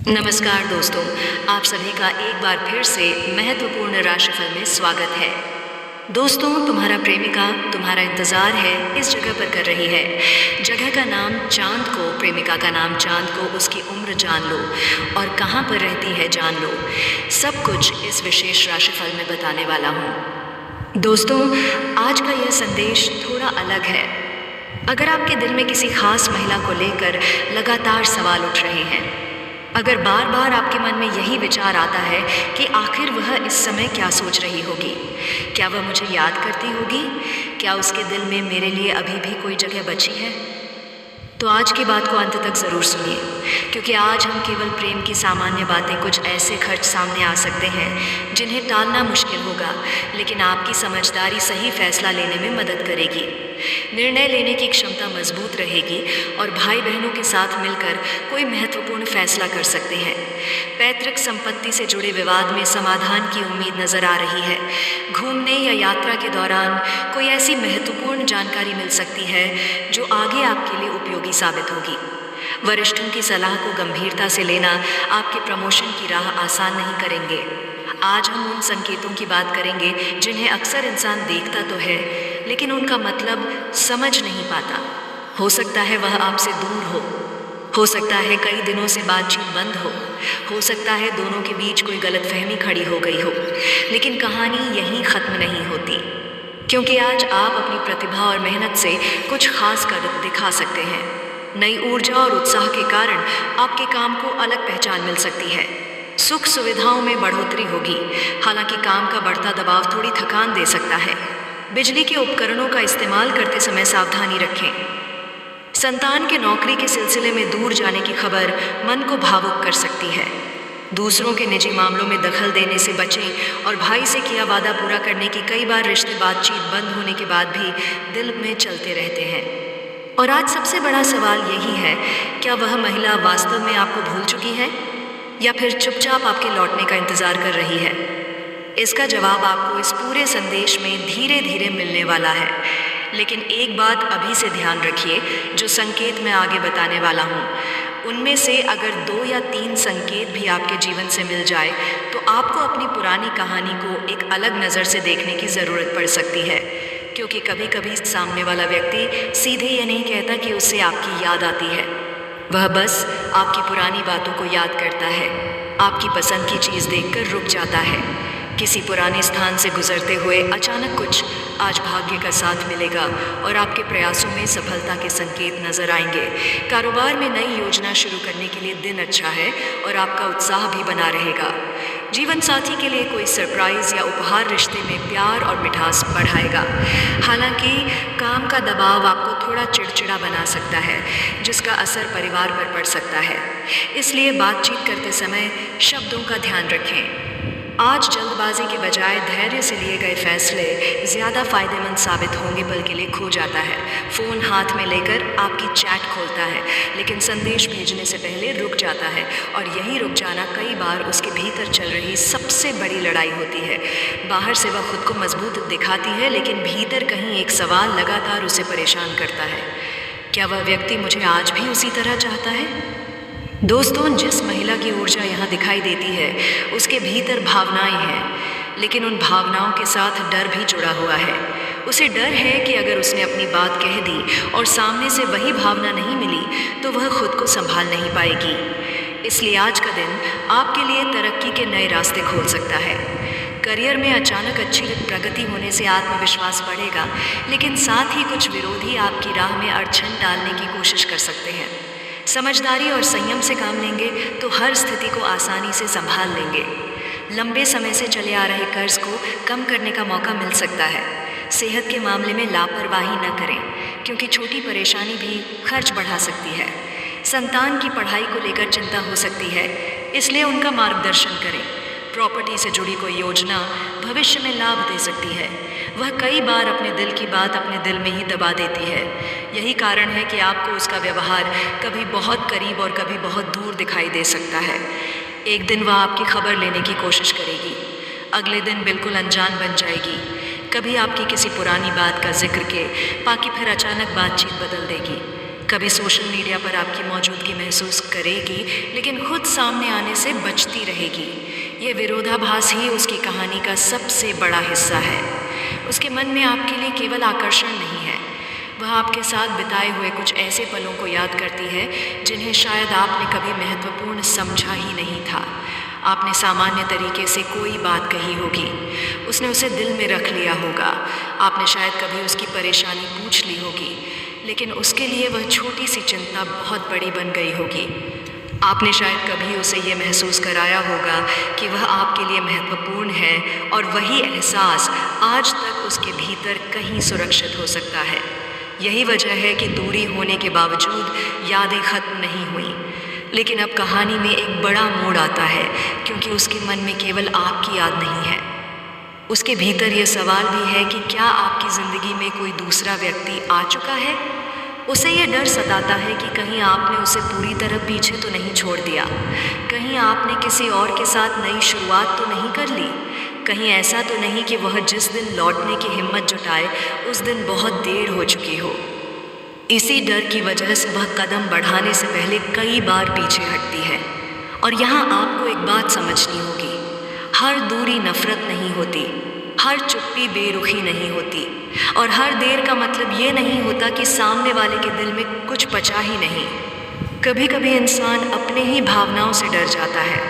नमस्कार दोस्तों, आप सभी का एक बार फिर से महत्वपूर्ण राशिफल में स्वागत है। दोस्तों, तुम्हारा प्रेमिका तुम्हारा इंतज़ार है इस जगह पर कर रही है। जगह का नाम चांद को, प्रेमिका का नाम चांद को, उसकी उम्र जान लो और कहाँ पर रहती है जान लो। सब कुछ इस विशेष राशिफल में बताने वाला हूँ। दोस्तों, आज का यह संदेश थोड़ा अलग है। अगर आपके दिल में किसी खास महिला को लेकर लगातार सवाल उठ रहे हैं, अगर बार बार आपके मन में यही विचार आता है कि आखिर वह इस समय क्या सोच रही होगी, क्या वह मुझे याद करती होगी, क्या उसके दिल में मेरे लिए अभी भी कोई जगह बची है, तो आज की बात को अंत तक ज़रूर सुनिए, क्योंकि आज हम केवल प्रेम की सामान्य बातें, कुछ ऐसे खर्च सामने आ सकते हैं जिन्हें टालना मुश्किल होगा, लेकिन आपकी समझदारी सही फैसला लेने में मदद करेगी। निर्णय लेने की क्षमता मजबूत रहेगी और भाई बहनों के साथ मिलकर कोई महत्वपूर्ण फैसला कर सकते हैं। पैतृक संपत्ति से जुड़े विवाद में समाधान की उम्मीद नजर आ रही है। घूमने या यात्रा के दौरान कोई ऐसी महत्वपूर्ण जानकारी मिल सकती है जो आगे आपके लिए उपयोगी साबित होगी। वरिष्ठों की सलाह को गंभीरता से लेना आपके प्रमोशन की राह आसान नहीं करेंगे। आज हम उन संकेतों की बात करेंगे जिन्हें अक्सर इंसान देखता तो है, लेकिन उनका मतलब समझ नहीं पाता। हो सकता है वह आपसे दूर हो सकता है कई दिनों से बातचीत बंद हो सकता है दोनों के बीच कोई गलतफहमी खड़ी हो गई हो, लेकिन कहानी यहीं ख़त्म नहीं होती, क्योंकि आज आप अपनी प्रतिभा और मेहनत से कुछ खास कर दिखा सकते हैं। नई ऊर्जा और उत्साह के कारण आपके काम को अलग पहचान मिल सकती है। सुख सुविधाओं में बढ़ोतरी होगी, हालांकि काम का बढ़ता दबाव थोड़ी थकान दे सकता है। बिजली के उपकरणों का इस्तेमाल करते समय सावधानी रखें। संतान के नौकरी के सिलसिले में दूर जाने की खबर मन को भावुक कर सकती है। दूसरों के निजी मामलों में दखल देने से बचें और भाई से किया वादा पूरा करने की कई बार रिश्ते बातचीत बंद होने के बाद भी दिल में चलते रहते हैं। और आज सबसे बड़ा सवाल यही है, क्या वह महिला वास्तव में आपको भूल चुकी है या फिर चुपचाप आपके लौटने का इंतज़ार कर रही है? इसका जवाब आपको इस पूरे संदेश में धीरे धीरे मिलने वाला है। लेकिन एक बात अभी से ध्यान रखिए, जो संकेत मैं आगे बताने वाला हूँ, उनमें से अगर 2 या 3 संकेत भी आपके जीवन से मिल जाए तो आपको अपनी पुरानी कहानी को एक अलग नज़र से देखने की ज़रूरत पड़ सकती है, क्योंकि कभी कभी सामने वाला व्यक्ति सीधे ये नहीं कहता कि उससे आपकी याद आती है। वह बस आपकी पुरानी बातों को याद करता है, आपकी पसंद की चीज़ देखकर रुक जाता है। किसी पुराने स्थान से गुजरते हुए अचानक कुछ आज भाग्य का साथ मिलेगा और आपके प्रयासों में सफलता के संकेत नजर आएंगे। कारोबार में नई योजना शुरू करने के लिए दिन अच्छा है और आपका उत्साह भी बना रहेगा। जीवन साथी के लिए कोई सरप्राइज या उपहार रिश्ते में प्यार और मिठास बढ़ाएगा। हालांकि काम का दबाव आपको थोड़ा चिड़चिड़ा बना सकता है, जिसका असर परिवार पर पड़ सकता है। इसलिए बातचीत करते समय शब्दों का ध्यान रखें। आज जल्दबाजी के बजाय धैर्य से लिए गए फैसले ज़्यादा फायदेमंद साबित होंगे, पल के लिए खो जाता है। फ़ोन हाथ में लेकर आपकी चैट खोलता है, लेकिन संदेश भेजने से पहले रुक जाता है, और यही रुक जाना कई बार उसके भीतर चल रही सबसे बड़ी लड़ाई होती है। बाहर से वह खुद को मजबूत दिखाती है, लेकिन भीतर कहीं एक सवाल लगातार उसे परेशान करता है, क्या वह व्यक्ति मुझे आज भी उसी तरह चाहता है? दोस्तों, जिस महिला की ऊर्जा यहाँ दिखाई देती है उसके भीतर भावनाएं हैं, लेकिन उन भावनाओं के साथ डर भी जुड़ा हुआ है। उसे डर है कि अगर उसने अपनी बात कह दी और सामने से वही भावना नहीं मिली तो वह खुद को संभाल नहीं पाएगी। इसलिए आज का दिन आपके लिए तरक्की के नए रास्ते खोल सकता है। करियर में अचानक अच्छी प्रगति होने से आत्मविश्वास बढ़ेगा, लेकिन साथ ही कुछ विरोधी आपकी राह में अड़चन डालने की कोशिश कर सकते हैं। समझदारी और संयम से काम लेंगे तो हर स्थिति को आसानी से संभाल लेंगे। लंबे समय से चले आ रहे कर्ज को कम करने का मौका मिल सकता है। सेहत के मामले में लापरवाही न करें, क्योंकि छोटी परेशानी भी खर्च बढ़ा सकती है। संतान की पढ़ाई को लेकर चिंता हो सकती है, इसलिए उनका मार्गदर्शन करें। प्रॉपर्टी से जुड़ी कोई योजना भविष्य में लाभ दे सकती है। वह कई बार अपने दिल की बात अपने दिल में ही दबा देती है। यही कारण है कि आपको उसका व्यवहार कभी बहुत करीब और कभी बहुत दूर दिखाई दे सकता है। एक दिन वह आपकी खबर लेने की कोशिश करेगी, अगले दिन बिल्कुल अनजान बन जाएगी। कभी आपकी किसी पुरानी बात का जिक्र के, बाकी फिर अचानक बातचीत बदल देगी। कभी सोशल मीडिया पर आपकी मौजूदगी महसूस करेगी, लेकिन खुद सामने आने से बचती रहेगी। ये विरोधाभास ही उसकी कहानी का सबसे बड़ा हिस्सा है। उसके मन में आपके लिए केवल आकर्षण नहीं है, वह आपके साथ बिताए हुए कुछ ऐसे पलों को याद करती है जिन्हें शायद आपने कभी महत्वपूर्ण समझा ही नहीं था। आपने सामान्य तरीके से कोई बात कही होगी, उसने उसे दिल में रख लिया होगा। आपने शायद कभी उसकी परेशानी पूछ ली होगी, लेकिन उसके लिए वह छोटी सी चिंता बहुत बड़ी बन गई होगी। आपने शायद कभी उसे ये महसूस कराया होगा कि वह आपके लिए महत्वपूर्ण है, और वही एहसास आज तक उसके भीतर कहीं सुरक्षित हो सकता है। यही वजह है कि दूरी होने के बावजूद यादें खत्म नहीं हुई। लेकिन अब कहानी में एक बड़ा मोड़ आता है, क्योंकि उसके मन में केवल आपकी याद नहीं है। उसके भीतर यह सवाल भी है कि क्या आपकी ज़िंदगी में कोई दूसरा व्यक्ति आ चुका है। उसे यह डर सताता है कि कहीं आपने उसे पूरी तरह पीछे तो नहीं छोड़ दिया, कहीं आपने किसी और के साथ नई शुरुआत तो नहीं कर ली, कहीं ऐसा तो नहीं कि वह जिस दिन लौटने की हिम्मत जुटाए उस दिन बहुत देर हो चुकी हो। इसी डर की वजह से वह कदम बढ़ाने से पहले कई बार पीछे हटती है। और यहाँ आपको एक बात समझनी होगी, हर दूरी नफरत नहीं होती, हर चुप्पी बेरुखी नहीं होती, और हर देर का मतलब ये नहीं होता कि सामने वाले के दिल में कुछ बचा ही नहीं। कभी कभी इंसान अपने ही भावनाओं से डर जाता है,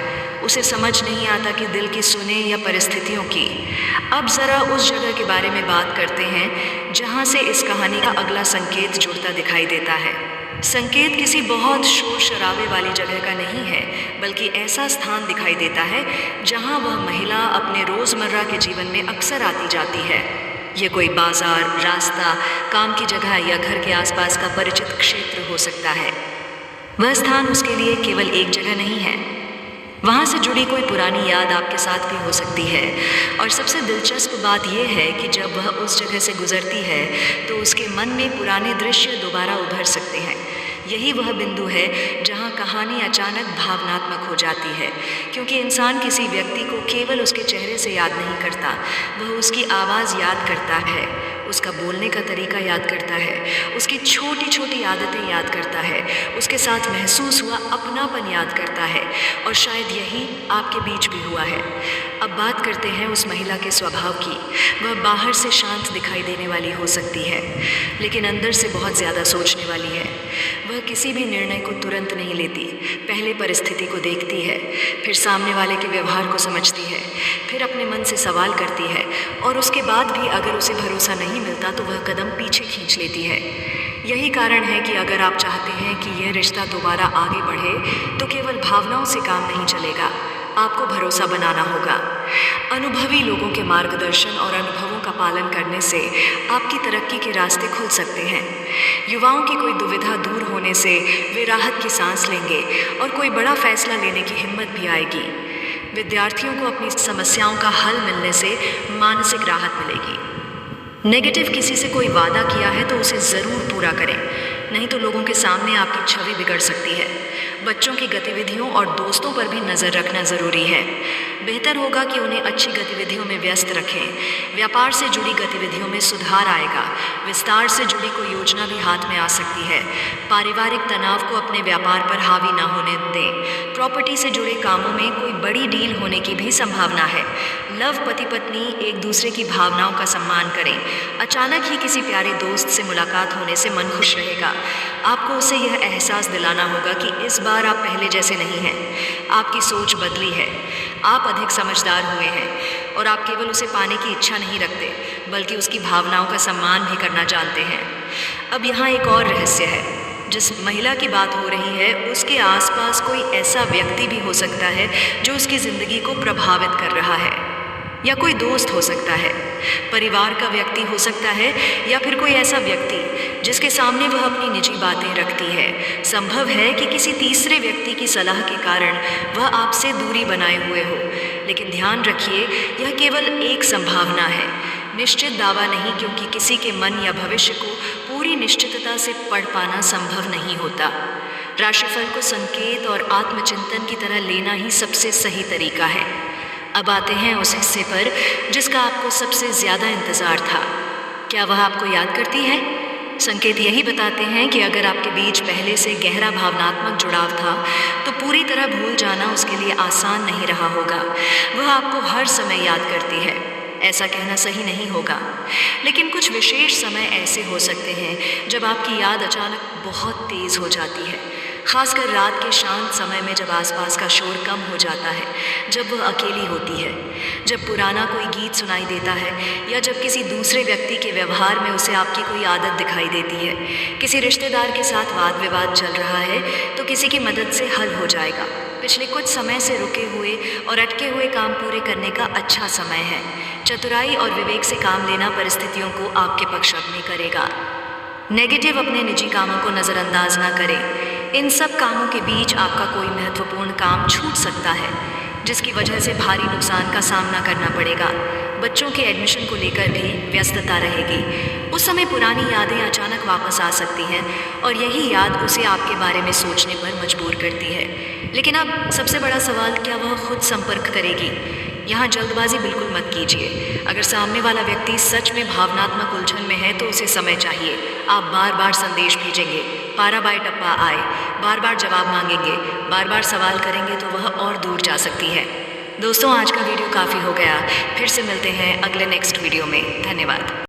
उसे समझ नहीं आता कि दिल की सुने या परिस्थितियों की। अब ज़रा उस जगह के बारे में बात करते हैं जहाँ से इस कहानी का अगला संकेत जुड़ता दिखाई देता है। संकेत किसी बहुत शोर शराबे वाली जगह का नहीं है, बल्कि ऐसा स्थान दिखाई देता है जहाँ वह महिला अपने रोज़मर्रा के जीवन में अक्सर आती जाती है। ये कोई बाजार, रास्ता, काम की जगह या घर के आसपास का परिचित क्षेत्र हो सकता है। वह स्थान उसके लिए केवल एक जगह नहीं है, वहाँ से जुड़ी कोई पुरानी याद आपके साथ भी हो सकती है। और सबसे दिलचस्प बात यह है कि जब वह उस जगह से गुजरती है तो उसके मन में पुराने दृश्य दोबारा उभर सकते हैं। यही वह बिंदु है जहाँ कहानी अचानक भावनात्मक हो जाती है, क्योंकि इंसान किसी व्यक्ति को केवल उसके चेहरे से याद नहीं करता, वह उसकी आवाज़ याद करता है, उसका बोलने का तरीका याद करता है, उसकी छोटी छोटी आदतें याद करता है, उसके साथ महसूस हुआ अपनापन याद करता है, और शायद यही आपके बीच भी हुआ है। अब बात करते हैं उस महिला के स्वभाव की। वह बाहर से शांत दिखाई देने वाली हो सकती है, लेकिन अंदर से बहुत ज़्यादा सोचने वाली है। वह किसी भी निर्णय को तुरंत नहीं लेती, पहले परिस्थिति को देखती है, फिर सामने वाले के व्यवहार को समझती है, फिर अपने मन से सवाल करती है, और उसके बाद भी अगर उसे भरोसा नहीं मिलता तो वह कदम पीछे खींच लेती है। यही कारण है कि अगर आप चाहते हैं कि यह रिश्ता दोबारा आगे बढ़े तो केवल भावनाओं से काम नहीं चलेगा, आपको भरोसा बनाना होगा। अनुभवी लोगों के मार्गदर्शन और अनुभवों का पालन करने से आपकी तरक्की के रास्ते खुल सकते हैं। युवाओं की कोई दुविधा दूर होने से वे राहत की सांस लेंगे और कोई बड़ा फैसला लेने की हिम्मत भी आएगी। विद्यार्थियों को अपनी समस्याओं का हल मिलने से मानसिक राहत मिलेगी। नेगेटिव किसी से कोई वादा किया है तो उसे ज़रूर पूरा करें, नहीं तो लोगों के सामने आपकी छवि बिगड़ सकती है। बच्चों की गतिविधियों और दोस्तों पर भी नज़र रखना ज़रूरी है। बेहतर होगा कि उन्हें अच्छी गतिविधियों में व्यस्त रखें। व्यापार से जुड़ी गतिविधियों में सुधार आएगा। विस्तार से जुड़ी कोई योजना भी हाथ में आ सकती है। पारिवारिक तनाव को अपने व्यापार पर हावी न होने दें। प्रॉपर्टी से जुड़े कामों में कोई बड़ी डील होने की भी संभावना है। लव पति पत्नी एक दूसरे की भावनाओं का सम्मान करें। अचानक ही किसी प्यारे दोस्त से मुलाकात होने से मन खुश रहेगा। आपको उसे यह एहसास दिलाना होगा कि इस बार आप पहले जैसे नहीं हैं। आपकी सोच बदली है, आप अधिक समझदार हुए हैं, और आप केवल उसे पाने की इच्छा नहीं रखते बल्कि उसकी भावनाओं का सम्मान भी करना जानते हैं। अब यहाँ एक और रहस्य है। जिस महिला की बात हो रही है उसके आसपास कोई ऐसा व्यक्ति भी हो सकता है जो उसकी ज़िंदगी को प्रभावित कर रहा है, या कोई दोस्त हो सकता है, परिवार का व्यक्ति हो सकता है, या फिर कोई ऐसा व्यक्ति जिसके सामने वह अपनी निजी बातें रखती है। संभव है कि किसी तीसरे व्यक्ति की सलाह के कारण वह आपसे दूरी बनाए हुए हो, लेकिन ध्यान रखिए यह केवल एक संभावना है, निश्चित दावा नहीं, क्योंकि किसी के मन या भविष्य को पूरी निश्चितता से पढ़ पाना संभव नहीं होता। राशिफल को संकेत और आत्मचिंतन की तरह लेना ही सबसे सही तरीका है। अब आते हैं उस हिस्से पर जिसका आपको सबसे ज़्यादा इंतज़ार था। क्या वह आपको याद करती है? संकेत यही बताते हैं कि अगर आपके बीच पहले से गहरा भावनात्मक जुड़ाव था तो पूरी तरह भूल जाना उसके लिए आसान नहीं रहा होगा। वह आपको हर समय याद करती है। ऐसा कहना सही नहीं होगा, लेकिन कुछ विशेष समय ऐसे हो सकते हैं जब आपकी याद अचानक बहुत तेज़ हो जाती है, खासकर रात के शांत समय में जब आसपास का शोर कम हो जाता है, जब वह अकेली होती है, जब पुराना कोई गीत सुनाई देता है या जब किसी दूसरे व्यक्ति के व्यवहार में उसे आपकी कोई आदत दिखाई देती है। किसी रिश्तेदार के साथ वाद विवाद चल रहा है तो किसी की मदद से हल हो जाएगा। पिछले कुछ समय से रुके हुए और अटके हुए काम पूरे करने का अच्छा समय है। चतुराई और विवेक से काम लेना परिस्थितियों को आपके पक्ष में करेगा। नेगेटिव अपने निजी कामों को नज़रअंदाज ना करें। इन सब कामों के बीच आपका कोई महत्वपूर्ण काम छूट सकता है, जिसकी वजह से भारी नुकसान का सामना करना पड़ेगा। बच्चों के एडमिशन को लेकर भी व्यस्तता रहेगी। उस समय पुरानी यादें अचानक वापस आ सकती हैं और यही याद उसे आपके बारे में सोचने पर मजबूर करती है। लेकिन अब सबसे बड़ा सवाल, क्या वह खुद संपर्क करेगी? यहाँ जल्दबाजी बिल्कुल मत कीजिए। अगर सामने वाला व्यक्ति सच में भावनात्मक उलझन में है तो उसे समय चाहिए। आप बार बार संदेश भेजेंगे, पारा बाई टप्पा आए, बार बार जवाब मांगेंगे, बार बार सवाल करेंगे तो वह और दूर जा सकती है। दोस्तों, आज का वीडियो काफ़ी हो गया। फिर से मिलते हैं अगले नेक्स्ट वीडियो में। धन्यवाद।